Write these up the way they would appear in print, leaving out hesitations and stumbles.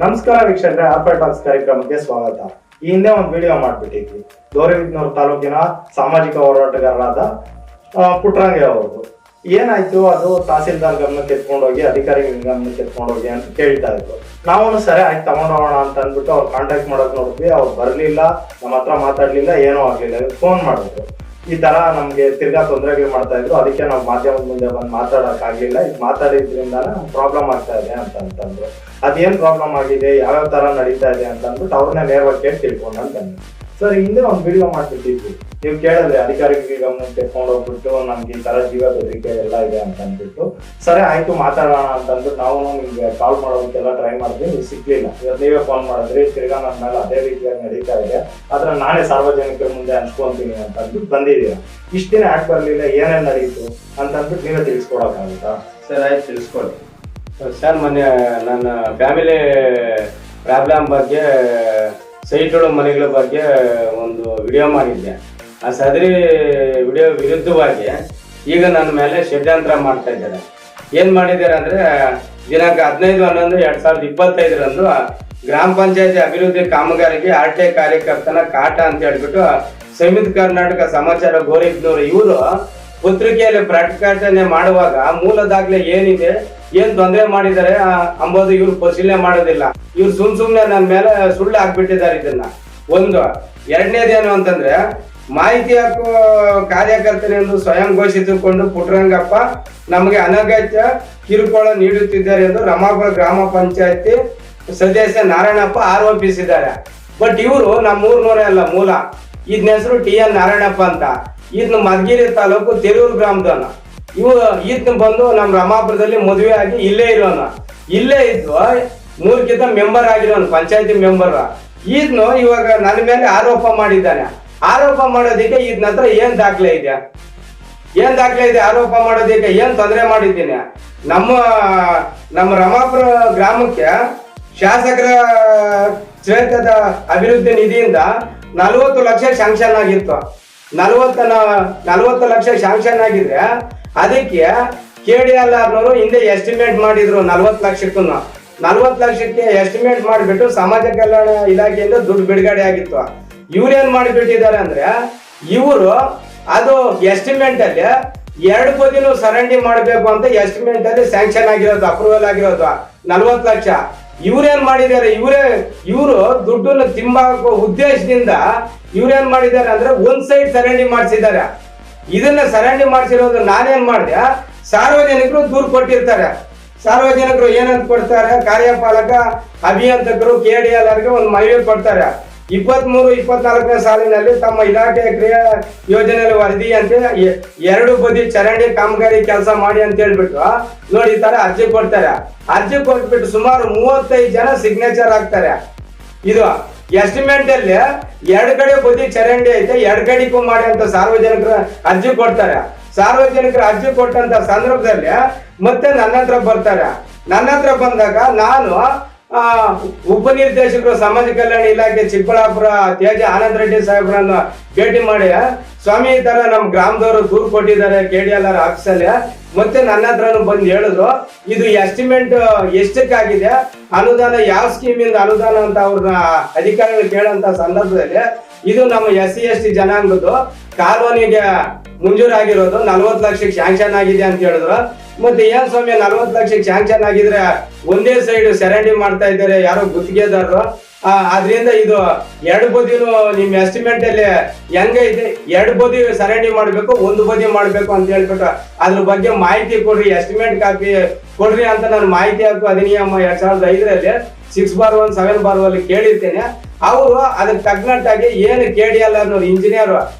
ನಮಸ್ಕಾರ ವೀಕ್ಷಕರೇ, ಆರ್ಪೆ ಟಾಕ್ಸ್ ಕಾರ್ಯಕ್ರಮಕ್ಕೆ ಸ್ವಾಗತ. ಈ ಹಿಂದೆ ಒಂದು ವಿಡಿಯೋ ಮಾಡ್ಬಿಟ್ಟಿದ್ವಿ. ಗೌರಿಬಿದನೂರು ತಾಲೂಕಿನ ಸಾಮಾಜಿಕ ಹೋರಾಟಗಾರರಾದ ಪುಟ್ಟರಂಗಯ್ಯ ಅವ್ರದ್ದು. ಏನಾಯ್ತು, ಅದು ತಹಸೀಲ್ದಾರ್ ಗಮನಕ್ಕೆ ಎತ್ಕೊಂಡೋಗಿ, ಅಧಿಕಾರಿಗಳ ಗಮನಕ್ಕೆ ಎತ್ಕೊಂಡೋಗಿ ಅಂತ ಕೇಳ್ತಾ ಇದ್ರು. ನಾವು ಸರಿ ಆಯ್ತು ತಗೊಂಡೋಗೋಣ ಅಂತ ಅಂದ್ಬಿಟ್ಟು ಅವ್ರು ಕಾಂಟ್ಯಾಕ್ಟ್ ಮಾಡೋಕ್ ನೋಡಿದ್ವಿ. ಅವ್ರು ಬರ್ಲಿಲ್ಲ, ನಮ್ಮ ಹತ್ರ ಮಾತಾಡ್ಲಿಲ್ಲ, ಏನೂ ಆಗ್ಲಿಲ್ಲ. ಫೋನ್ ಮಾಡಿದ್ರು, ಈ ತರ ನಮ್ಗೆ ತಿರ್ಗಾ ತೊಂದರೆಗಳು ಮಾಡ್ತಾ ಇದ್ರು, ಅದಕ್ಕೆ ನಾವು ಮಾಧ್ಯಮದ ಮುಂದೆ ಬಂದು ಮಾತಾಡಕ್ ಆಗ್ಲಿಲ್ಲ, ಈಗ ಮಾತಾಡಿದ್ರಿಂದ ಪ್ರಾಬ್ಲಮ್ ಆಗ್ತಾ ಇದೆ ಅಂತಂದ್ರು. ಅದೇನ್ ಪ್ರಾಬ್ಲಮ್ ಆಗಿದೆ, ಯಾವ್ಯಾವ ತರ ನಡೀತಾ ಇದೆ ಅಂತ ಅಂದ್ಬಿಟ್ಟು ಅವ್ರನ್ನ ನೇರವಾಗಿ ಕೇಳಿ ತಿಳ್ಕೊಂಡು ಅಂತಂದ್ರು. ಸರ್, ಹಿಂದೆ ಒಂದು ವಿಡಿಯೋ ಮಾಡ್ಬಿಟ್ಟಿದ್ವಿ, ನೀವು ಕೇಳಿದ್ರೆ ಅಧಿಕಾರಿಗಳಿಗೆ ಗಮನಕ್ಕೆ ತೆಕ್ಕೊಂಡು ಹೋಗ್ಬಿಟ್ಟು ನಮ್ಗೆ ಈ ತರ ಜೀವ ಬೆದರಿಕೆ ಎಲ್ಲ ಇದೆ ಅಂತ ಅಂದ್ಬಿಟ್ಟು, ಸರಿ ಆಯ್ತು ಮಾತಾಡೋಣ ಅಂತ ಅಂದ್ಬಿಟ್ಟು ನಾವು ನಿಮ್ಗೆ ಕಾಲ್ ಮಾಡೋದಕ್ಕೆಲ್ಲ ಟ್ರೈ ಮಾಡಿದ್ವಿ, ನೀವು ಸಿಗ್ಲಿಲ್ಲ. ಇವತ್ತು ನೀವೇ ಫೋನ್ ಮಾಡಿದ್ರಿ, ತಿರ್ಗಾ ನನ್ನ ಮೇಲೆ ಅದೇ ರೀತಿಯಾಗಿ ನಡೀತಾ ಇದೆ, ಆದ್ರೆ ನಾನೇ ಸಾರ್ವಜನಿಕರ ಮುಂದೆ ಹಂಚ್ಕೊಂತೀನಿ ಅಂತ ಅಂದ್ಬಿಟ್ಟು ಬಂದಿದ್ದೀರಾ. ಇಷ್ಟ ದಿನ ಯಾಕೆ ಬರ್ಲಿಲ್ಲ, ಏನೇನ್ ನಡೀತು ಅಂತ ಅಂದ್ಬಿಟ್ಟು ನೀವೇ ತಿಳಿಸ್ಕೊಡಕ್ಕಾಗುತ್ತಾ? ಸರ್ ಆಯ್ತು, ತಿಳಿಸ್ಕೊಡಿ ಸರ್. ಮೊನ್ನೆ ನನ್ನ ಫ್ಯಾಮಿಲಿ ಪ್ರಾಬ್ಲಮ್ ಬಗ್ಗೆ, ಸೈಟ್ಗಳು ಮನೆಗಳ ಬಗ್ಗೆ ಒಂದು ವಿಡಿಯೋ ಮಾಡಿದ್ದೆ. ಆ ಸದರಿ ವಿಡಿಯೋ ವಿರುದ್ಧವಾಗಿ ಈಗ ನನ್ನ ಮೇಲೆ ಷಡ್ಯಂತ್ರ ಮಾಡ್ತಾ ಇದ್ದಾರೆ. ಏನು ಮಾಡಿದ್ದಾರೆ ಅಂದರೆ, ದಿನಾಂಕ 15/11/2025 ಗ್ರಾಮ ಪಂಚಾಯತಿ ಅಭಿವೃದ್ಧಿ ಕಾಮಗಾರಿಗೆ RTI ಕಾರ್ಯಕರ್ತನ ಕಾಟ ಅಂತ ಹೇಳ್ಬಿಟ್ಟು ಸಂಯುಕ್ತ ಕರ್ನಾಟಕ ಸಮಾಚಾರ ಗೌರಿಬಿದನೂರು ಇವರು ಪತ್ರಿಕೆಯಲ್ಲಿ ಪ್ರಕಟಣೆ ಮಾಡುವಾಗ ಮೂಲ ದಾಖಲೆ ಏನಿದೆ, ಏನ್ ತೊಂದರೆ ಮಾಡಿದ್ದಾರೆ ಅಂಬೋದು ಇವ್ರು ಪರಿಶೀಲನೆ ಮಾಡೋದಿಲ್ಲ. ಇವ್ರು ಸುಮ್ನೆ ನನ್ನ ಮೇಲೆ ಸುಳ್ಳು ಹಾಕ್ಬಿಟ್ಟಿದ್ದಾರೆ. ಇದನ್ನ ಒಂದು. ಎರಡನೇದೇನು ಅಂತಂದ್ರೆ, ಮಾಹಿತಿ ಹಕ್ಕು ಕಾರ್ಯಕರ್ತನೆಂದು ಸ್ವಯಂ ಘೋಷಿಸಿಕೊಂಡು ಪುಟ್ಟರಂಗಪ್ಪ ನಮಗೆ ಅನಗತ್ಯ ಕಿರುಕುಳ ನೀಡುತ್ತಿದ್ದಾರೆ ಎಂದು ರಮಾಪುರ ಗ್ರಾಮ ಪಂಚಾಯತಿ ಸದಸ್ಯ ನಾರಾಯಣಪ್ಪ ಆರೋಪಿಸಿದ್ದಾರೆ. ಬಟ್ ಇವರು ನಮ್ಮೂರ್ನವರೇ ಅಲ್ಲ, ಮೂಲ. ಇದನ್ನ ಹೆಸರು TN ನಾರಾಯಣಪ್ಪ ಅಂತ. ಇದನ್ನ ಮಧುಗಿರಿ ತಾಲೂಕು ತೆರೂರು ಗ್ರಾಮದವನ. ಈತನ ಬಂದು ನಮ್ಮ ರಮಾಪುರದಲ್ಲಿ ಮದುವೆ ಆಗಿ ಇಲ್ಲೇ ಇರೋನ, ಇಲ್ಲೇ ಇದ್ದು 3 ಮೆಂಬರ್ ಆಗಿರೋನು, ಪಂಚಾಯತಿ ಮೆಂಬರ್. ಈತನು ಇವಾಗ ನನ್ನ ಮೇಲೆ ಆರೋಪ ಮಾಡಿದ್ದಾನೆ. ಆರೋಪ ಮಾಡೋದಕ್ಕೆ ಈತನ ಹತ್ರ ಏನ್ ದಾಖಲೆ ಇದೆ? ಆರೋಪ ಮಾಡೋದಕ್ಕೆ ಏನ್ ತೊಂದರೆ ಮಾಡಿದ್ದೀನಿ? ನಮ್ಮ ರಮಾಪುರ ಗ್ರಾಮಕ್ಕೆ ಶಾಸಕರ ಕ್ಷೇತ್ರದ ಅಭಿವೃದ್ಧಿ ನಿಧಿಯಿಂದ 40 ಲಕ್ಷ ಶಾಂಕ್ಷನ್ ಆಗಿತ್ತು. 40 ಲಕ್ಷ ಶಾಂಕ್ಷನ್ ಆಗಿದ್ರೆ ಅದಕ್ಕೆ KDLRನವರು ಹಿಂದೆ ಎಸ್ಟಿಮೇಟ್ ಮಾಡಿದ್ರು 40 ಲಕ್ಷಕ್ಕೂ. 40 ಲಕ್ಷಕ್ಕೆ ಎಸ್ಟಿಮೇಟ್ ಮಾಡಿಬಿಟ್ಟು ಸಮಾಜ ಕಲ್ಯಾಣ ಇಲಾಖೆಯಿಂದ ದುಡ್ಡು ಬಿಡುಗಡೆ ಆಗಿತ್ತು. ಇವ್ರೇನ್ ಮಾಡಿಬಿಟ್ಟಿದ್ದಾರೆ ಅಂದ್ರೆ, ಇವರು ಅದು ಎಸ್ಟಿಮೇಟ್ ಅಲ್ಲಿ 2 ಬದಿನೂ ಸರಂಡಿ ಮಾಡಬೇಕು ಅಂತ ಎಸ್ಟಿಮೇಟ್ ಅಲ್ಲಿ ಸ್ಯಾಂಕ್ಷನ್ ಆಗಿರೋದು, ಅಪ್ರೂವಲ್ ಆಗಿರೋದು 40 ಲಕ್ಷ. ಇವ್ರೇನ್ ಮಾಡಿದ್ದಾರೆ, ಇವರು ದುಡ್ಡನ್ನು ತಿಂಬಾಕೋ ಉದ್ದೇಶದಿಂದ ಇವ್ರೇನ್ ಮಾಡಿದ್ದಾರೆ ಅಂದ್ರೆ ಒಂದ್ ಸೈಡ್ ಸರಂಡಿ ಮಾಡಿಸಿದ್ದಾರೆ. ಇದನ್ನ ಸರಂಡಿ ಮಾಡಿಸಿರೋದು ನಾನೇನ್ ಮಾಡಿದೆ, ಸಾರ್ವಜನಿಕರು ದೂರು ಕೊಟ್ಟಿರ್ತಾರೆ. ಸಾರ್ವಜನಿಕರು ಏನಂತ ಕೊಡ್ತಾರೆ, ಕಾರ್ಯಪಾಲಕ ಅಭಿಯಂತಕರು KDLRಗೆ ಒಂದು ಮನವಿ ಕೊಡ್ತಾರೆ. 23-24ನೇ ಸಾಲಿನಲ್ಲಿ ತಮ್ಮ ಇಲಾಖೆ ಕ್ರಿಯಾ ಯೋಜನೆಯಲ್ಲಿ ವರದಿ ಅಂತ 2 ಬದಿ ಚರಂಡಿ ಕಾಮಗಾರಿ ಕೆಲಸ ಮಾಡಿ ಅಂತ ಹೇಳ್ಬಿಟ್ಟು ನೋಡಿ ಈ ತರ ಅರ್ಜಿ ಕೊಡ್ತಾರೆ. ಅರ್ಜಿ ಕೊಟ್ಬಿಟ್ಟು ಸುಮಾರು 35 ಜನ ಸಿಗ್ನೇಚರ್ ಹಾಕ್ತಾರೆ. ಇದು ಎಸ್ಟಿಮೇಟ್ ಅಲ್ಲಿ 2 ಕಡೆ ಬದಿ ಚರಂಡಿ ಐತೆ, 2 ಕಡೆಗೂ ಮಾಡಿ ಅಂತ ಸಾರ್ವಜನಿಕರು ಅರ್ಜಿ ಕೊಡ್ತಾರೆ. ಸಾರ್ವಜನಿಕರು ಅರ್ಜಿ ಕೊಟ್ಟಂತ ಸಂದರ್ಭದಲ್ಲಿ ಮತ್ತೆ ನನ್ನ ಹತ್ರ ಬರ್ತಾರೆ. ನನ್ನ ಹತ್ರ ಬಂದಾಗ ನಾನು ಉಪನಿರ್ದೇಶಕರು ಸಮಾಜ ಕಲ್ಯಾಣ ಇಲಾಖೆ ಚಿಕ್ಕಬಳ್ಳಾಪುರ ತೇಜ ಆನಂದ್ ರೆಡ್ಡಿ ಸಾಹೇಬ್ರನ್ನು ಭೇಟಿ ಮಾಡಿ, ಸ್ವಾಮಿ ಈ ತರ ನಮ್ಮ ಗ್ರಾಮದವರು ದೂರು ಕೊಟ್ಟಿದ್ದಾರೆ KDLR ಆಫೀಸಲ್ಲಿ, ಮತ್ತೆ ನನ್ನ ಹತ್ರನು ಬಂದು ಹೇಳಿದ್ರು ಇದು ಎಸ್ಟಿಮೇಟ್ ಎಷ್ಟಕ್ಕಾಗಿದೆ, ಅನುದಾನ ಯಾವ ಸ್ಕೀಮಿಂದ ಅನುದಾನ ಅಂತ ಅವ್ರನ್ನ ಅಧಿಕಾರಿಗಳು ಕೇಳಂತ ಸಂದರ್ಭದಲ್ಲಿ ಇದು ನಮ್ಮ SC ST ಜನಾಂಗದ್ದು ಕಾಲೋನಿಗೆ ಮಂಜೂರಾಗಿರೋದು 40 ಲಕ್ಷಕ್ಕೆ ಶಾಂಕ್ಷನ್ ಆಗಿದೆ ಅಂತ ಹೇಳಿದ್ರು. ಮತ್ತೆ ಏನ್ ಸ್ವಾಮಿ 40 ಲಕ್ಷಕ್ಕೆ ಶಾಂಕ್ಷನ್ ಆಗಿದ್ರೆ ಒಂದೇ ಸೈಡ್ ಸರಂಡಿ ಮಾಡ್ತಾ ಇದ್ದಾರೆ ಯಾರೋ ಗುತ್ತಿಗೆದಾರರು, ಆದ್ರಿಂದ ಇದು 2 ಬದಿನೂ ನಿಮ್ ಎಸ್ಟಿಮೇಟ್ ಅಲ್ಲಿ ಹೆಂಗೈತೆ, 2 ಬದಿ ಸರಂಡಿ ಮಾಡ್ಬೇಕು, 1 ಬದಿ ಮಾಡ್ಬೇಕು ಅಂತ ಹೇಳ್ಬಿಟ್ಟು ಅದ್ರ ಬಗ್ಗೆ ಮಾಹಿತಿ ಕೊಡ್ರಿ, ಎಸ್ಟಿಮೇಟ್ ಕಾಪಿ ಕೊಡ್ರಿ ಅಂತ ನಾನು ಮಾಹಿತಿ ಹಕ್ಕು ಅಧಿನಿಯಮ 2005ರಲ್ಲಿ 6/1 7/1 ಕೇಳಿರ್ತೇನೆ. ಅವರು ಅದಕ್ಕೆ ತಗ್ನಟ್ಟಾಗಿ ಏನು KDLR ಇಂಜಿನಿಯರ್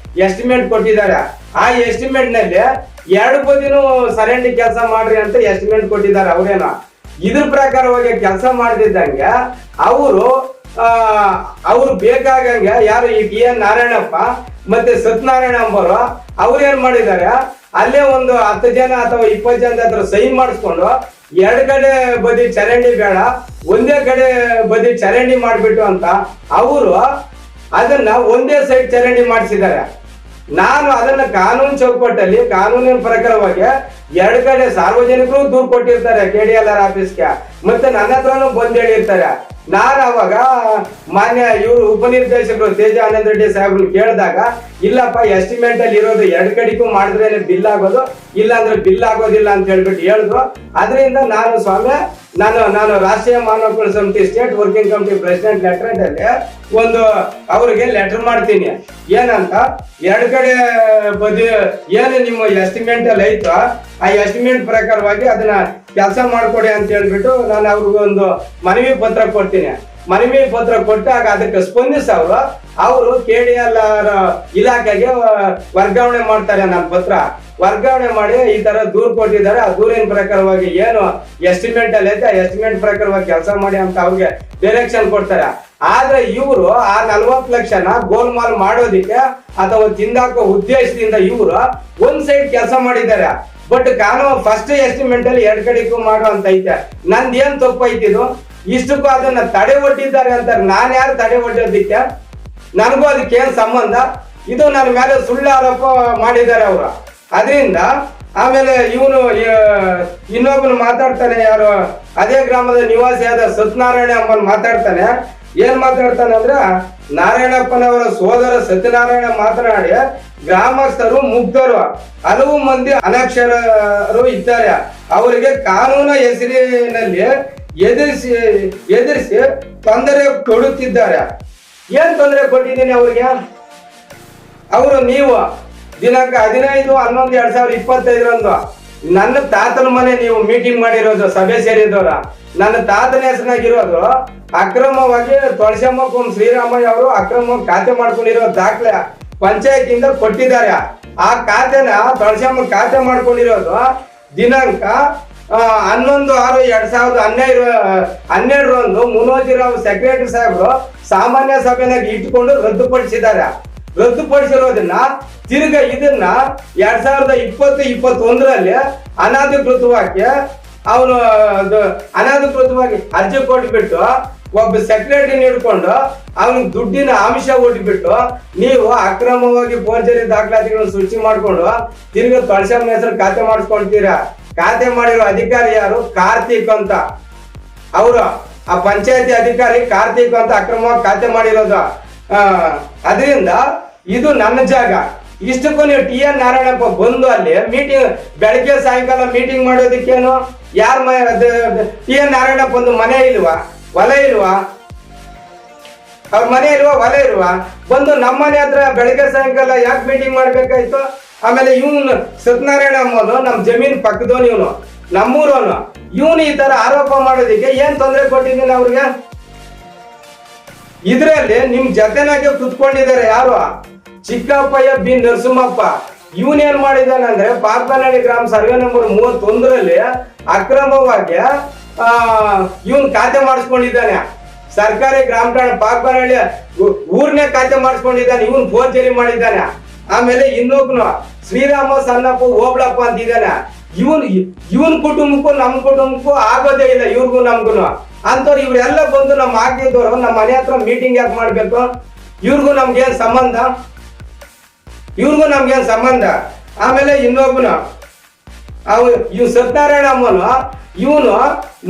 ಎಸ್ಟಿಮೇಟ್ ಕೊಟ್ಟಿದ್ದಾರೆ, ಆ ಎಸ್ಟಿಮೇಟ್ ನಲ್ಲಿ 2 ಬದಿನೂ ಸರಂಡಿ ಕೆಲಸ ಮಾಡ್ರಿ ಅಂತ ಎಸ್ಟಿಮೇಟ್ ಕೊಟ್ಟಿದ್ದಾರೆ ಅವ್ರೇನೋ. ಇದ್ರ ಪ್ರಕಾರವಾಗಿ ಕೆಲಸ ಮಾಡ್ತಿದ್ದಂಗೆ ಅವರು ಬೇಕಾಗಂಗೆ ಯಾರು ಈ TN ನಾರಾಯಣಪ್ಪ ಮತ್ತೆ ಸತ್ಯನಾರಾಯಣ ಅಂಬರು ಅವ್ರೇನ್ ಮಾಡಿದ್ದಾರೆ, ಅಲ್ಲೇ ಒಂದು 10 ಜನ ಅಥವಾ 20 ಜನ ಹತ್ರ ಸೈನ್ ಮಾಡಿಸ್ಕೊಂಡು 2 ಕಡೆ ಬದಿ ಚರಂಡಿ ಬೇಡ, ಒಂದೇ ಕಡೆ ಬದಿ ಚರಂಡಿ ಮಾಡ್ಬಿಟ್ಟು ಅಂತ ಅವರು ಅದನ್ನ ಒಂದೇ ಸೈಡ್ ಚರಂಡಿ ಮಾಡಿಸಿದ್ದಾರೆ. ನಾನು ಅದನ್ನ ಕಾನೂನು ಚೌಕಟ್ಟಲ್ಲಿ ಕಾನೂನಿನ ಪ್ರಕಾರವಾಗಿ 2 ಕಡೆ ಸಾರ್ವಜನಿಕರು ದೂರು ಕೊಟ್ಟಿರ್ತಾರೆ KDLR ಆಫೀಸ್ಗೆ, ಮತ್ತೆ ನನ್ನ ಹತ್ರನೂ ಬಂದು ಹೇಳಿರ್ತಾರೆ. ನಾನು ಅವಾಗ ಮಾನ್ಯ ಇವರು ಉಪನಿರ್ದೇಶಕರು ತೇಜ ಆನಂದ್ ರೆಡ್ಡಿ ಸಾಹೇಬ್ರು ಕೇಳಿದಾಗ ಇಲ್ಲಪ್ಪ ಎಸ್ಟಿಮೇಟ್ ಅಲ್ಲಿ ಇರೋದು 2 ಕಡೆಗೂ ಮಾಡಿದ್ರೇನೆ ಬಿಲ್ ಆಗೋದು, ಇಲ್ಲ ಅಂದ್ರೆ ಬಿಲ್ ಆಗೋದಿಲ್ಲ ಅಂತ ಹೇಳ್ಬಿಟ್ಟು ಹೇಳಿದ್ರು. ಅದರಿಂದ ನಾನು ಸ್ವಾಮಿ ನಾನು ರಾಷ್ಟ್ರೀಯ ಮಾನವ ಹಕ್ಕುಗಳ ಸಮಿತಿ state working committee president letter ಅಲ್ಲಿ ಒಂದು ಅವ್ರಿಗೆ ಲೆಟರ್ ಮಾಡ್ತೀನಿ. ಏನಂತ 2 ಕಡೆ ಬದಿ ಏನು ನಿಮ್ಮ ಎಸ್ಟಿಮೇಟ್ ಅಲ್ಲಿ ಐತೋ ಆ ಎಸ್ಟಿಮೇಟ್ ಪ್ರಕಾರವಾಗಿ ಅದನ್ನ ಕೆಲಸ ಮಾಡ್ಕೊಡಿ ಅಂತ ಹೇಳ್ಬಿಟ್ಟು ನಾನು ಅವ್ರಿಗೆ ಒಂದು ಮನವಿ ಪತ್ರ ಕೊಡ್ತೀನಿ. ಮನವಿ ಪತ್ರ ಕೊಟ್ಟಾಗ ಅದಕ್ಕೆ ಸ್ಪಂದಿಸಿ ಅವರು KDL ಇಲಾಖೆಗೆ ವರ್ಗಾವಣೆ ಮಾಡ್ತಾರೆ. ನನ್ನ ಪತ್ರ ವರ್ಗಾವಣೆ ಮಾಡಿ ಈ ತರ ದೂರು ಕೊಟ್ಟಿದ್ದಾರೆ. ಆ ದೂರಿನ ಪ್ರಕಾರವಾಗಿ ಏನು ಎಸ್ಟಿಮೇಟ್ ಅಲ್ಲಿ ಐತೆ ಎಸ್ಟಿಮೇಟ್ ಪ್ರಕಾರವಾಗಿ ಕೆಲಸ ಮಾಡಿ ಅಂತ ಅವ್ರಿಗೆ ಡೈರೆಕ್ಷನ್ ಕೊಡ್ತಾರೆ. ಆದ್ರೆ ಇವರು ಆ 40 ಲಕ್ಷನ ಗೋಲ್ಮಾಲ್ ಮಾಡೋದಿಕ್ಕೆ ಅಥವಾ ತಿಂದಾಕೋ ಉದ್ದೇಶದಿಂದ ಇವರು ಒಂದ್ ಸೈಡ್ ಕೆಲಸ ಮಾಡಿದ್ದಾರೆ. ಬಟ್ ಕಾನೂನು ಫಸ್ಟ್ ಎಸ್ಟಿಮೇಟ್ ಅಲ್ಲಿ 2 ಕಡೆಗೂ ಮಾಡುವಂತ ಐತೆ. ನಂದು ಏನ್ ತಪ್ಪು ಐತಿದು? ಇಷ್ಟಕ್ಕೂ ಅದನ್ನ ತಡೆ ಒಡ್ಡಿದ್ದಾರೆ ಅಂತಾರೆ. ನಾನು ಯಾರು ತಡೆ ಒಡ್ಡೋದಿಕ್ಕೆ? ನನಗೂ ಅದಕ್ಕೆ ಏನ್ ಸಂಬಂಧ? ಇದು ನನ್ನ ಮೇಲೆ ಸುಳ್ಳು ಆರೋಪ ಮಾಡಿದ್ದಾರೆ ಅವರು. ಅದರಿಂದ ಆಮೇಲೆ ಇವನು ಇನ್ನೊಬ್ಬನು ಮಾತಾಡ್ತಾನೆ, ಯಾರು ಅದೇ ಗ್ರಾಮದ ನಿವಾಸಿಯಾದ ಸತ್ಯನಾರಾಯಣ ಅಮ್ಮನ್ ಮಾತಾಡ್ತಾನೆ. ಏನ್ ಮಾತಾಡ್ತಾನೆ ಅಂದ್ರೆ, ನಾರಾಯಣಪ್ಪನವರ ಸೋದರ ಸತ್ಯನಾರಾಯಣ ಮಾತನಾಡಿ ಗ್ರಾಮಸ್ಥರು ಮುಗ್ಧರು, ಹಲವು ಮಂದಿ ಅನಕ್ಷರರು ಇದ್ದಾರೆ. ಅವರಿಗೆ ಕಾನೂನು ಹೆಸರಿನಲ್ಲಿ ಎದುರಿಸಿ ತೊಂದರೆ ಕೊಡುತ್ತಿದ್ದಾರೆ. ಏನ್ ತೊಂದರೆ ಕೊಟ್ಟಿದ್ದೀನಿ ಅವ್ರಿಗೆ? ನೀವು ದಿನಾಂಕ 15/11/2025 ನನ್ನ ತಾತನ ಮನೆ ನೀವು ಮೀಟಿಂಗ್ ಮಾಡಿರೋದು, ಸಭೆ ಸೇರಿದವರ ನನ್ನ ತಾತನ ಹೆಸರಿನಾಗಿರೋದು ಅಕ್ರಮವಾಗಿ ತೊಳಸಮ್ಮ ಶ್ರೀರಾಮಯ್ಯ ಅವರು ಅಕ್ರಮವಾಗಿ ಖಾತೆ ಮಾಡ್ಕೊಂಡಿರೋ ದಾಖಲೆ ಪಂಚಾಯತಿಂದ ಕೊಟ್ಟಿದ್ದಾರೆ. ಆ ಖಾತೆನ ತೊಳಸಮ್ಮ ಖಾತೆ ಮಾಡ್ಕೊಂಡಿರೋದು ದಿನಾಂಕ 11/6/2012 ಮುನೋಜಿರಾವ್ ಸೆಕ್ರೆಟರಿ ಸಾಹೇಬರು ಸಾಮಾನ್ಯ ಸಭೆನಾಗ ಇಟ್ಟುಕೊಂಡು ರದ್ದುಪಡಿಸಿದ್ದಾರೆ. ರದ್ದುಪಡಿಸಿರೋದನ್ನ ತಿರ್ಗ ಇದನ್ನ 2020-21 ಅನಧಿಕೃತವಾಗಿ ಅರ್ಜಿ ಕೊಟ್ಬಿಟ್ಟು ಒಬ್ಬ ಸೆಕ್ರೆಟರಿ ಹಿಡ್ಕೊಂಡು ಅವನಿಗೆ ದುಡ್ಡಿನ ಅಂಶ ಒಡ್ಬಿಟ್ಟು ನೀವು ಅಕ್ರಮವಾಗಿ ಫೋರ್ಜರಿ ದಾಖಲಾತಿಗಳನ್ನು ಸೃಷ್ಟಿ ಮಾಡ್ಕೊಂಡು ತಿರ್ಗ ತೊಳಸಮ್ಮನ ಹೆಸರು ಖಾತೆ ಮಾಡಿಸ್ಕೊಳ್ತೀರಾ. ಖಾತೆ ಮಾಡಿರೋ ಅಧಿಕಾರಿ ಯಾರು? ಕಾರ್ತಿಕ್ ಅಂತ. ಅವರು ಆ ಪಂಚಾಯತಿ ಅಧಿಕಾರಿ ಕಾರ್ತಿಕ್ ಅಂತ ಅಕ್ರಮವಾಗಿ ಖಾತೆ ಮಾಡಿರೋದು. ಅದರಿಂದ ಇದು ನನ್ನ ಜಾಗ. ಇಷ್ಟಕ್ಕೂ ನೀವು TN ನಾರಾಯಣಪ್ಪ ಬಂದು ಅಲ್ಲಿ ಮೀಟಿಂಗ್ ಬೆಳಗ್ಗೆ ಸಾಯಂಕಾಲ ಮೀಟಿಂಗ್ ಮಾಡೋದಕ್ಕೇನು? ಯಾರ TN ನಾರಾಯಣಪ್ಪ ಒಂದು ಮನೆ ಇಲ್ವಾ, ಹೊಲ ಇಲ್ವಾ? ಅವ್ರ ಮನೆ ಇಲ್ವಾ, ಹೊಲ ಇಲ್ವಾ? ಬಂದು ನಮ್ಮ ಮನೆ ಹತ್ರ ಬೆಳಗ್ಗೆ ಸಾಯಂಕಾಲ ಯಾಕೆ ಮೀಟಿಂಗ್ ಮಾಡ್ಬೇಕಾಯ್ತು? ಆಮೇಲೆ ಇವನು ಸತ್ಯನಾರಾಯಣ ಅಮ್ಮನು ನಮ್ಮ ಜಮೀನ್ ಪಕ್ಕದವನು, ಇವನು ನಮ್ಮೂರವನು. ಇವನು ಈ ತರ ಆರೋಪ ಮಾಡೋದಿಕ್ಕೆ ಏನ್ ತೊಂದರೆ ಕೊಟ್ಟಿದ್ದೀನಿ ಅವ್ರಿಗೆ? ಇದ್ರಲ್ಲಿ ನಿಮ್ ಜೊತೆನಾಗೆ ಕುತ್ಕೊಂಡಿದ್ದಾರೆ ಯಾರು? ಚಿಕ್ಕಪ್ಪಯ್ಯ ಬಿ ನರಸಿಂಹಪ್ಪ. ಇವನೇನ್ ಮಾಡಿದಾನಂದ್ರೆ ಪಾಪನಹಳ್ಳಿ ಗ್ರಾಮ ಸರ್ವೆ ನಂಬರ್ 31 ಅಕ್ರಮವಾಗಿ ಇವನ್ ಖಾತೆ ಮಾಡಿಸ್ಕೊಂಡಿದ್ದಾನೆ. ಸರ್ಕಾರಿ ಗ್ರಾಮ ಠಾಣೆ ಪಾಪನಹಳ್ಳಿ ಊರ್ನೇ ಖಾತೆ ಮಾಡಿಸ್ಕೊಂಡಿದ್ದಾನೆ. ಇವನ್ ಫೋರ್ಜರಿ ಮಾಡಿದ್ದಾನೆ. ಆಮೇಲೆ ಇನ್ನೊಬ್ನು ಶ್ರೀರಾಮ ಸಣ್ಣಪ್ಪ ಹೋಬ್ಳಪ್ಪ ಅಂತಿದ್ದಾನೆ. ಇವನ್ ಕುಟುಂಬಕ್ಕೂ ನಮ್ ಕುಟುಂಬಕ್ಕೂ ಆಗೋದೇ ಇಲ್ಲ, ಇವ್ರಿಗೂ ನಮ್ಗೂ. ಅಂತವ್ರು ಇವ್ರೆಲ್ಲ ಬಂದು ನಮ್ಮ ಆಗಿದ್ದವರು ನಮ್ಮ ಮನೆ ಹತ್ರ ಮೀಟಿಂಗ್ ಯಾಕೆ ಮಾಡ್ಬೇಕು? ಇವ್ರಿಗೂ ನಮ್ಗೇನ್ ಸಂಬಂಧ? ಆಮೇಲೆ ಇನ್ನೊಬ್ಬನು ಇವ್ ಸತ್ಯನಾರಾಯಣ ಅಮ್ಮನು ಇವನು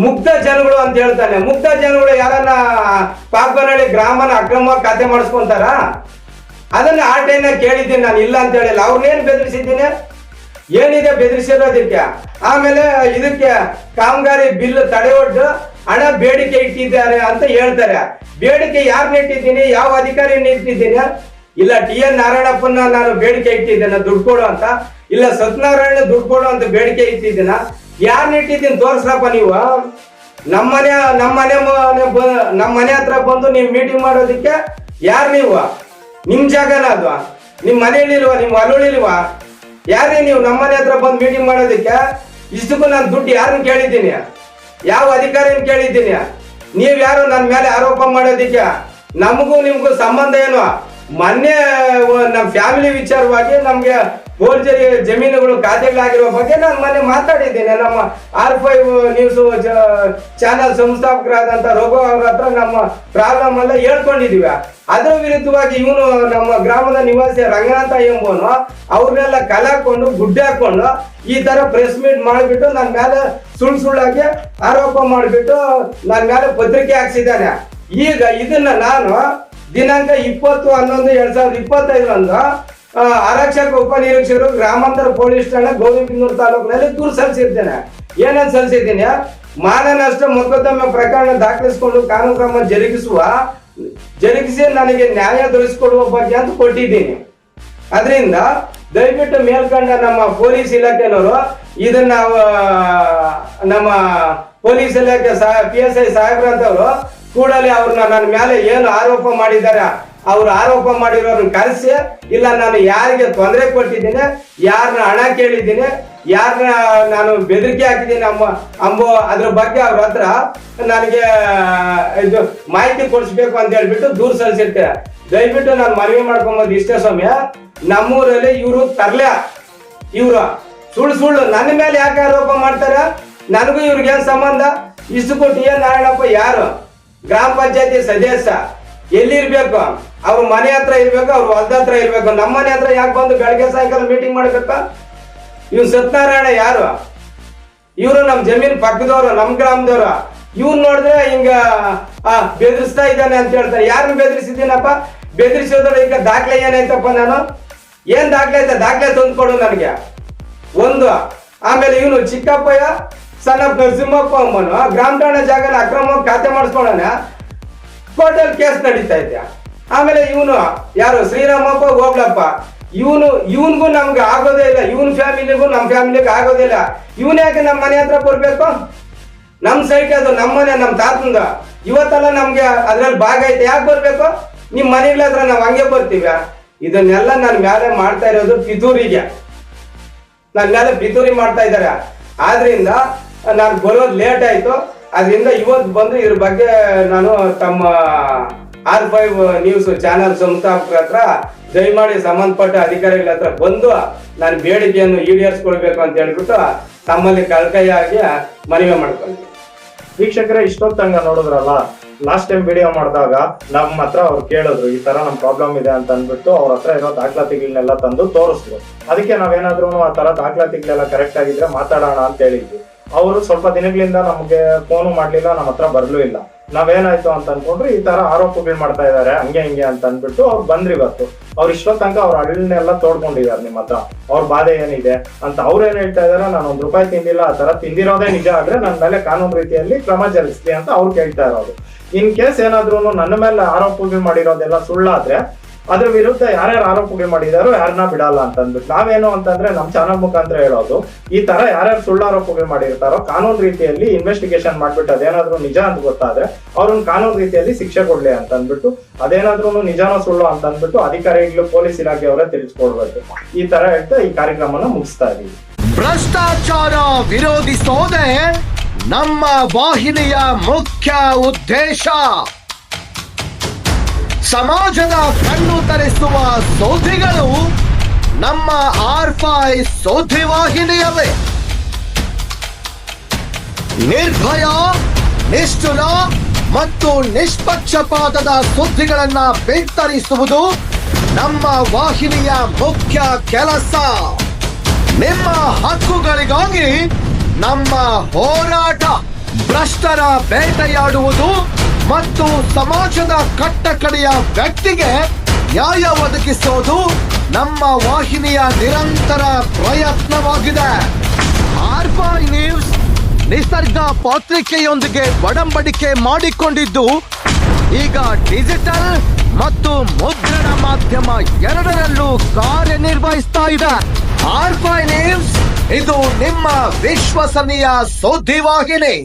ಮುಗ್ಧ ಜನಗಳು ಅಂತ ಹೇಳ್ತಾನೆ. ಮುಗ್ಧ ಜನಗಳು ಯಾರನ್ನ ಪಾಪನಹಳ್ಳಿ ಗ್ರಾಮನ ಅಕ್ರಮವಾಗಿ ಖಾತೆ ಮಾಡಿಸ್ಕೊಂತಾರ? ಅದನ್ನ ಆ ಟೈಮ್ನಾಗ ಕೇಳಿದ್ದೀನಿ ನಾನು, ಇಲ್ಲ ಅಂತ ಹೇಳಿಲ್ಲ. ಅವ್ರನ್ನೇನ್ ಬೆದರಿಸಿದ್ದೀನಿ? ಏನಿದೆ ಬೆದರಿಸಿರೋದಕ್ಕೆ? ಆಮೇಲೆ ಇದಕ್ಕೆ ಕಾಮಗಾರಿ ಬಿಲ್ ತಡೆ ಒಡ್ಡು ಹಣ ಬೇಡಿಕೆ ಇಟ್ಟಿದ್ದಾರೆ ಅಂತ ಹೇಳ್ತಾರೆ. ಬೇಡಿಕೆ ಯಾರನ್ನ ಇಟ್ಟಿದ್ದೀನಿ? ಯಾವ ಅಧಿಕಾರಿನ ಇಟ್ಟಿದ್ದೀನಿ? ಇಲ್ಲ TN ನಾರಾಯಣಪ್ಪನ ನಾನು ಬೇಡಿಕೆ ಇಟ್ಟಿದ್ದೇನೆ ದುಡ್ಡು ಕೊಡು ಅಂತ, ಇಲ್ಲ ಸತ್ಯನಾರಾಯಣ ದುಡ್ಡು ಕೊಡು ಅಂತ ಬೇಡಿಕೆ ಇಟ್ಟಿದ್ದೀನ? ಯಾರನ್ನ ಇಟ್ಟಿದ್ದೀನಿ ತೋರಿಸ್ರಪ್ಪ ನೀವು. ನಮ್ಮ ಮನೆ ಹತ್ರ ಬಂದು ನೀವು ಮೀಟಿಂಗ್ ಮಾಡೋದಿಕ್ಕೆ ಯಾರು ನೀವು? ನಿಮ್ ಜಾಗನ ಅದು? ನಿಮ್ ಮನೆಯಲ್ಲಿಲ್ವಾ? ನಿಮ್ ಹೊಲುಳಿಲ್ವಾ? ಯಾರೇ ನೀವು ನಮ್ಮ ಮನೆ ಹತ್ರ ಬಂದು ಮೀಟಿಂಗ್ ಮಾಡೋದಿಕ್ಕೆ? ಇಷ್ಟಕ್ಕೂ ನಾನು ದುಡ್ಡು ಯಾರನ್ನ ಕೇಳಿದ್ದೀನಿ? ಯಾವ ಅಧಿಕಾರಿನ ಕೇಳಿದ್ದೀನಿ? ನೀವ್ ಯಾರು ನನ್ನ ಮೇಲೆ ಆರೋಪ ಮಾಡೋದಿಕ್ಕೆ? ನಮಗೂ ನಿಮ್ಗೂ ಸಂಬಂಧ ಏನು? ಮೊನ್ನೆ ನಮ್ಮ ಫ್ಯಾಮಿಲಿ ವಿಚಾರವಾಗಿ ನಮ್ಗೆ ಫೋರ್ಜರಿ ಜಮೀನುಗಳು ಖಾತೆಗಳಾಗಿರೋ ಬಗ್ಗೆ ನಾನು ಮೊನ್ನೆ ಮಾತಾಡಿದ್ದೀನಿ. ನಮ್ಮ R5 ನ್ಯೂಸ್ ಚಾನಲ್ ಸಂಸ್ಥಾಪಕರಾದಂತ ರಘು ಅವ್ರ ಹತ್ರ ನಮ್ಮ ಪ್ರಾಬ್ಲಮ್ ಎಲ್ಲ ಹೇಳ್ಕೊಂಡಿದೀವಿ. ಅದ್ರ ವಿರುದ್ಧವಾಗಿ ಇವನು ನಮ್ಮ ಗ್ರಾಮದ ನಿವಾಸಿ ರಂಗನಾಥ ಎಂಬುವನು ಅವ್ರನ್ನೆಲ್ಲ ಕಲಾಕೊಂಡು ಗುಡ್ಡೆ ಹಾಕೊಂಡು ಈ ತರ ಪ್ರೆಸ್ ಮೀಟ್ ಮಾಡಿಬಿಟ್ಟು ನನ್ನ ಮೇಲೆ ಸುಳ್ಳಾಗಿ ಆರೋಪ ಮಾಡಿಬಿಟ್ಟು ನನ್ನ ಮೇಲೆ ಪತ್ರಿಕೆ ಹಾಕ್ಸಿದ್ದಾನೆ. ಈಗ ಇದನ್ನ ನಾನು ದಿನಾಂಕ 20/11/2025 ಆರಕ್ಷಕ ಉಪನಿರೀಕ್ಷಕರು ಗ್ರಾಮಾಂತರ ಪೊಲೀಸ್ ಠಾಣೆ ಗೌರಿಬಿದನೂರು ತಾಲೂಕಿನಲ್ಲಿ ದೂರು ಸಲ್ಲಿಸಿದ್ದೇನೆ. ಏನಂತ ಸಲ್ಲಿಸಿದ್ದೀನಿ? ಮಾನನಷ್ಟ ಮೊಕದ್ದಮೆ ಪ್ರಕರಣ ದಾಖಲಿಸಿಕೊಂಡು ಕಾನೂನು ಕ್ರಮ ಜರುಗಿಸಿ ನನಗೆ ನ್ಯಾಯ ದೊರಕಿಸಿಕೊಡುವ ಬಗ್ಗೆ ಅಂತ ಕೊಟ್ಟಿದ್ದೀನಿ. ಅದರಿಂದ ದಯವಿಟ್ಟು ಮೇಲ್ಕಂಡ ನಮ್ಮ ಪೊಲೀಸ್ ಇಲಾಖೆನವರು ಇದನ್ನ ನಮ್ಮ ಪೊಲೀಸ್ ಇಲಾಖೆ PSI ಸಾಹೇಬ್ರಂತವ್ರು ಕೂಡಲೇ ಅವ್ರನ್ನ ನನ್ನ ಮೇಲೆ ಏನು ಆರೋಪ ಮಾಡಿದ್ದಾರೆ ಅವ್ರು ಆರೋಪ ಮಾಡಿರೋರನ್ನ ಕರೆಸಿ, ಇಲ್ಲ ನಾನು ಯಾರಿಗೆ ತೊಂದರೆ ಕೊಟ್ಟಿದ್ದೀನಿ, ಯಾರನ್ನ ಹಣ ಕೇಳಿದ್ದೀನಿ, ಯಾರನ್ನ ನಾನು ಬೆದರಿಕೆ ಹಾಕಿದ್ದೀನಿ ಅಂಬೋ ಅದ್ರ ಬಗ್ಗೆ ಅವ್ರ ಹತ್ರ ನನಗೆ ಇದು ಮಾಹಿತಿ ಕೊಡಿಸ್ಬೇಕು ಅಂತ ಹೇಳ್ಬಿಟ್ಟು ದೂರು ಸಲ್ಲಿಸಿರ್ತಾರೆ. ದಯವಿಟ್ಟು ನಾನು ಮನವಿ ಮಾಡ್ಕೊಂಬೋದು ಇಷ್ಟೇ ಸ್ವಾಮಿ, ನಮ್ಮೂರಲ್ಲಿ ಇವರು ಇವ್ರು ಸುಳ್ಳು ನನ್ನ ಮೇಲೆ ಯಾಕೆ ಆರೋಪ ಮಾಡ್ತಾರೆ? ನನಗೂ ಇವ್ರಿಗೆ ಏನ್ ಸಂಬಂಧ? ಇಷ್ಟು ಏನ್ ನಾರಾಯಣಪ್ಪ ಯಾರು? ಗ್ರಾಮ ಪಂಚಾಯತಿ ಸದಸ್ಯ ಎಲ್ಲಿರ್ಬೇಕು? ಅವ್ರ ಮನೆ ಹತ್ರ ಇರ್ಬೇಕು, ಅವ್ರ ಹೊಲದ ಹತ್ರ ಇರ್ಬೇಕು. ನಮ್ಮ ಮನೆ ಹತ್ರ ಯಾಕೆ ಬಂದು ಬೆಳಗ್ಗೆ ಸಾಯಂಕಾಲ ಮೀಟಿಂಗ್ ಮಾಡ್ಬೇಕಾ? ಇವ್ ಸತ್ಯನಾರಾಯಣ ಯಾರು? ಇವರು ನಮ್ ಜಮೀನ್ ಪಕ್ಕದವ್ರು, ನಮ್ ಗ್ರಾಮದವ್ರು. ಇವ್ನ್ ನೋಡಿದ್ರೆ ಹಿಂಗ ಬೆದರಿಸ್ತಾ ಇದ್ದಾನೆ ಅಂತ ಹೇಳ್ತಾರೆ. ಯಾರನ್ನ ಬೆದರಿಸಿದ್ದೀನಪ್ಪ? ಬೆದರಿಸೋದ್ರ ಈಗ ದಾಖಲೆ ಏನಾಯ್ತಪ್ಪ? ನಾನು ಏನ್ ದಾಖಲೆ ಐತೆ? ದಾಖಲೆ ತಂದು ಕೊಡು ನನಗೆ ಒಂದು. ಆಮೇಲೆ ಇವನು ಚಿಕ್ಕಪ್ಪಯ್ಯ ಸಣ್ಣ ನರಸಿಂಹಪ್ಪ ಅಮ್ಮನು ಗ್ರಾಮ ಠಾಣೆ ಜಾಗನ ಅಕ್ರಮವಾಗಿ ಖಾತೆ ಮಾಡಿಸ್ಕೊಳ್ಳೋಣ, ಕೋರ್ಟಲ್ಲಿ ಕೇಸ್ ನಡೀತಾ ಇದೆ. ಆಮೇಲೆ ಇವನು ಯಾರು? ಶ್ರೀರಾಮಪ್ಪ ಹೋಗ್ಲಪ್ಪ, ಇವನ್ಗೂ ನಮ್ಗೆ ಆಗೋದೇ ಇಲ್ಲ, ಇವನ್ ಫ್ಯಾಮಿಲಿಗೂ ನಮ್ಮ ಫ್ಯಾಮಿಲಿಗೂ ಆಗೋದೇ ಇಲ್ಲ. ಇವನ್ ಯಾಕೆ ನಮ್ಮ ಮನೆ ಹತ್ರ ಬರ್ಬೇಕು? ನಮ್ ಸೈಟ್ ಅದು, ನಮ್ಮ ಮನೆ, ನಮ್ಮ ತಾತಂದ. ಇವತ್ತೆಲ್ಲ ನಮ್ಗೆ ಅದ್ರಲ್ಲಿ ಭಾಗ ಐತೆ, ಯಾಕೆ ಬರ್ಬೇಕು? ನಿಮ್ ಮನೆಗಳ ಹತ್ರ ನಾವ್ ಹಂಗೆ ಬರ್ತೀವಿ. ಇದನ್ನೆಲ್ಲ ನನ್ನ ಮೇಲೆ ಮಾಡ್ತಾ ಇರೋದು ಪಿತೂರಿಗೆ, ನನ್ನ ಮೇಲೆ ಪಿತೂರಿ ಮಾಡ್ತಾ ಇದ್ದಾರೆ. ಆದ್ರಿಂದ ನಾನು ಬರೋದು ಲೇಟ್ ಆಯ್ತು. ಅದರಿಂದ ಇವತ್ತು ಬಂದು ಇದ್ರ ಬಗ್ಗೆ ನಾನು ತಮ್ಮ R5 ನ್ಯೂಸ್ ಚಾನಲ್ ಸಂಸ್ಥಾಪಕರ ಹತ್ರ ದಯಮಾಡಿ ಸಂಬಂಧಪಟ್ಟ ಅಧಿಕಾರಿಗಳ ಹತ್ರ ಬಂದು ನಾನು ಬೇಡಿಕೆಯನ್ನು ಈಡೇರಿಸ್ಕೊಳ್ಬೇಕು ಅಂತ ಹೇಳ್ಬಿಟ್ಟು ತಮ್ಮಲ್ಲಿ ಕಳಕಳಿಯಾಗಿ ಮನವಿ ಮಾಡ್ಕೊಂಡ್ವಿ. ವೀಕ್ಷಕರೇ, ಇಷ್ಟೊತ್ತಂಗ ನೋಡಿದ್ರಲ್ಲ, ಲಾಸ್ಟ್ ಟೈಮ್ ವಿಡಿಯೋ ಮಾಡಿದಾಗ ನಮ್ಮ ಹತ್ರ ಅವ್ರು ಕೇಳಿದ್ರು ಈ ತರ ನಮ್ ಪ್ರಾಬ್ಲಮ್ ಇದೆ ಅಂತ ಅಂದ್ಬಿಟ್ಟು ಅವ್ರ ಹತ್ರ ಇರೋ ದಾಖಲಾತಿಗಳನ್ನೆಲ್ಲ ತಂದು ತೋರಿಸಿದ್ರು. ಅದಕ್ಕೆ ನಾವೇನಾದ್ರೂ ಆ ತರ ದಾಖಲಾತಿಗಳೆಲ್ಲ ಕರೆಕ್ಟ್ ಆಗಿದ್ರೆ ಮಾತಾಡೋಣ ಅಂತ ಹೇಳಿದ್ವಿ. ಅವರು ಸ್ವಲ್ಪ ದಿನಗಳಿಂದ ನಮ್ಗೆ ಫೋನು ಮಾಡ್ಲಿಲ್ಲ, ನಮ್ಮ ಹತ್ರ ಬರ್ಲೂ ಇಲ್ಲ. ನಾವೇನಾಯ್ತು ಅಂತ ಅನ್ಕೊಂಡ್ರೆ ಈ ತರ ಆರೋಪಗಳು ಮಾಡ್ತಾ ಇದಾರೆ ಹಂಗೆ ಹಿಂಗೆ ಅಂತ ಅಂದ್ಬಿಟ್ಟು ಅವ್ರು ಬಂದ್ರಿ. ಇವತ್ತು ಅವ್ರು ಇಷ್ಟೊತ್ತಂಕ ಅವ್ರ ಅಳಿನೆಲ್ಲ ತೋಡ್ಕೊಂಡಿದ್ದಾರೆ ನಿಮ್ಮ ಹತ್ರ. ಅವ್ರ ಬಾಧೆ ಏನಿದೆ ಅಂತ ಅವ್ರು ಏನ್ ಹೇಳ್ತಾ ಇದಾರೆ, ನಾನು ₹1 ತಿಂದಿಲ್ಲ, ಆ ತರ ತಿಂದಿರೋದೇ ನಿಜ ಆದ್ರೆ ನನ್ನ ಮೇಲೆ ಕಾನೂನು ರೀತಿಯಲ್ಲಿ ಕ್ರಮ ಜರುಗಿಸ್ಲಿ ಅಂತ ಅವ್ರು ಕೇಳ್ತಾ ಇರೋದು. ಇನ್ ಕೇಸ್ ಏನಾದ್ರೂ ನನ್ನ ಮೇಲೆ ಆರೋಪಗಳು ಮಾಡಿರೋದೆಲ್ಲ ಸುಳ್ಳಾದ್ರೆ ಅದ್ರ ವಿರುದ್ಧ ಯಾರ್ಯಾರು ಆರೋಪಗಳು ಮಾಡಿದಾರೋ ಯಾರನ್ನ ಬಿಡಲ್ಲ ಅಂತ ಅಂದ್ಬಿಟ್ಟು ನಾವೇನು ಅಂತಂದ್ರೆ ನಮ್ಮ ಚಾನಲ್ ಮುಖಾಂತರ ಹೇಳೋದು, ಈ ತರ ಯಾರ್ಯಾರು ಸುಳ್ಳು ಆರೋಪಗಳು ಮಾಡಿರ್ತಾರೋ ಕಾನೂನು ರೀತಿಯಲ್ಲಿ ಇನ್ವೆಸ್ಟಿಗೇಷನ್ ಮಾಡ್ಬಿಟ್ಟು ಅದೇನಾದ್ರೂ ನಿಜ ಅಂತ ಗೊತ್ತಾದ್ರೆ ಅವ್ರನ್ನ ಕಾನೂನು ರೀತಿಯಲ್ಲಿ ಶಿಕ್ಷೆ ಕೊಡ್ಲಿ ಅಂತ ಅಂದ್ಬಿಟ್ಟು, ಅದೇನಾದ್ರೂ ನಿಜಾನೋ ಸುಳ್ಳು ಅಂತ ಅಂದ್ಬಿಟ್ಟು ಅಧಿಕಾರಿಗಳು ಪೊಲೀಸ್ ಇಲಾಖೆಯವರೇ ತಿಳಿಸ್ಕೊಡ್ಬೇಕು. ಈ ತರ ಹೇಳ್ತಾ ಈ ಕಾರ್ಯಕ್ರಮನ ಮುಗಿಸ್ತಾ ಇದೀವಿ. ಭ್ರಷ್ಟಾಚಾರ ವಿರೋಧಿಸೋದೇ ನಮ್ಮ ವಾಹಿನಿಯ ಮುಖ್ಯ ಉದ್ದೇಶ. ಸಮಾಜದ ಕಣ್ಣು ತರಿಸುವ ಸೋಧಿಗಳು ನಮ್ಮ R5 ಸೋಧಿ ವಾಹಿನಿಯವೇ. ನಿರ್ಭಯ, ನಿಷ್ಠುರ ಮತ್ತು ನಿಷ್ಪಕ್ಷಪಾತದ ಸುದ್ದಿಗಳನ್ನ ಬಿತ್ತರಿಸುವುದು ನಮ್ಮ ವಾಹಿನಿಯ ಮುಖ್ಯ ಕೆಲಸ. ನಿಮ್ಮ ಹಕ್ಕುಗಳಿಗಾಗಿ ನಮ್ಮ ಹೋರಾಟ. ಭ್ರಷ್ಟರ ಬೇಟೆಯಾಡುವುದು ಮತ್ತು ಸಮಾಜದ ಕಟ್ಟಕಡೆಯ ವ್ಯಕ್ತಿಗೆ ನ್ಯಾಯ ಒದಗಿಸೋದು ನಮ್ಮ ವಾಹಿನಿಯ ನಿರಂತರ ಪ್ರಯತ್ನವಾಗಿದೆ. R5 ನ್ಯೂಸ್ ನಿಸರ್ಗ ಪತ್ರಿಕೆಯೊಂದಿಗೆ ಒಡಂಬಡಿಕೆ ಮಾಡಿಕೊಂಡಿದ್ದು ಈಗ ಡಿಜಿಟಲ್ ಮತ್ತು ಮುದ್ರಣ ಮಾಧ್ಯಮ ಎರಡರಲ್ಲೂ ಕಾರ್ಯನಿರ್ವಹಿಸ್ತಾ ಇದೆ. R5 ನ್ಯೂಸ್ ಇದು ನಿಮ್ಮ ವಿಶ್ವಸನೀಯ ಸುದ್ದಿವಾಹಿನಿ.